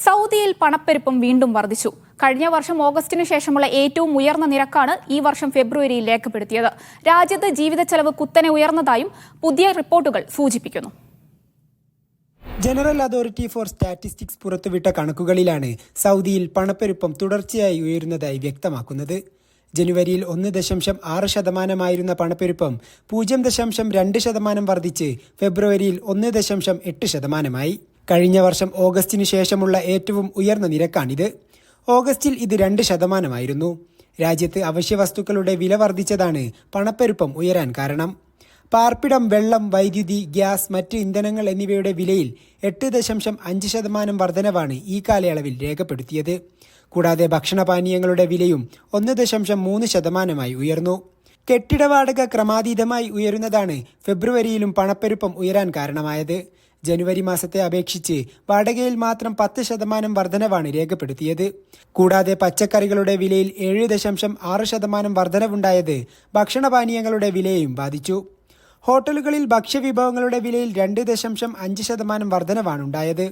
സൗദിയിൽ പണപ്പെരുപ്പം വീണ്ടും വർദ്ധിച്ചു. കഴിഞ്ഞ വർഷം ഓഗസ്റ്റിന് ശേഷമുള്ള ഏറ്റവും ഉയർന്ന നിരക്കാണ് ഈ വർഷം ഫെബ്രുവരിയിൽ രേഖപ്പെടുത്തിയത്. രാജ്യത്ത് ജീവിതച്ചെലവ് കുത്തനെ ഉയർന്നതായും പുതിയ റിപ്പോർട്ടുകൾ സൂചിപ്പിക്കുന്നു. ജനറൽ അതോറിറ്റി ഫോർ സ്റ്റാറ്റിസ്റ്റിക്സ് പുറത്തുവിട്ട കണക്കുകളിലാണ് സൗദിയിൽ പണപ്പെരുപ്പം തുടർച്ചയായി ഉയരുന്നതായി വ്യക്തമാക്കുന്നത്. ജനുവരിയിൽ 1.6% പണപ്പെരുപ്പം 0.2% വർദ്ധിച്ച് ഫെബ്രുവരിയിൽ 1.8%. കഴിഞ്ഞ വർഷം ഓഗസ്റ്റിന് ശേഷമുള്ള ഏറ്റവും ഉയർന്ന നിരക്കാണിത്. ഓഗസ്റ്റിൽ ഇത് 2%. രാജ്യത്ത് അവശ്യവസ്തുക്കളുടെ വില വർദ്ധിച്ചതാണ് പണപ്പെരുപ്പം ഉയരാൻ കാരണം. പാർപ്പിടം, വെള്ളം, വൈദ്യുതി, ഗ്യാസ്, മറ്റ് ഇന്ധനങ്ങൾ എന്നിവയുടെ വിലയിൽ 8.5% വർധനവാണ് ഈ കാലയളവിൽ രേഖപ്പെടുത്തിയത്. കൂടാതെ ഭക്ഷണപാനീയങ്ങളുടെ വിലയും 1.3% ഉയർന്നു. കെട്ടിട വാടക ക്രമാതീതമായി ഉയരുന്നതാണ് ഫെബ്രുവരിയിലും പണപ്പെരുപ്പം ഉയരാൻ കാരണമായത്. ജനുവരി മാസത്തെ അപേക്ഷിച്ച് വാടകയിൽ മാത്രം 10% വർധനവാണ് രേഖപ്പെടുത്തിയത്. കൂടാതെ പച്ചക്കറികളുടെ വിലയിൽ 7.6% വർധനവുണ്ടായത് ഭക്ഷണപാനീയങ്ങളുടെ വിലയെയും ബാധിച്ചു. ഹോട്ടലുകളിൽ ഭക്ഷ്യവിഭവങ്ങളുടെ വിലയിൽ 2.5% വർധനവാണുണ്ടായത്.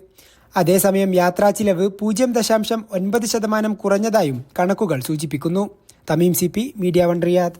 അതേസമയം യാത്രാച്ചിലവ് 0.9% കുറഞ്ഞതായും കണക്കുകൾ സൂചിപ്പിക്കുന്നു. Tamim CP, media 1 Riyadh.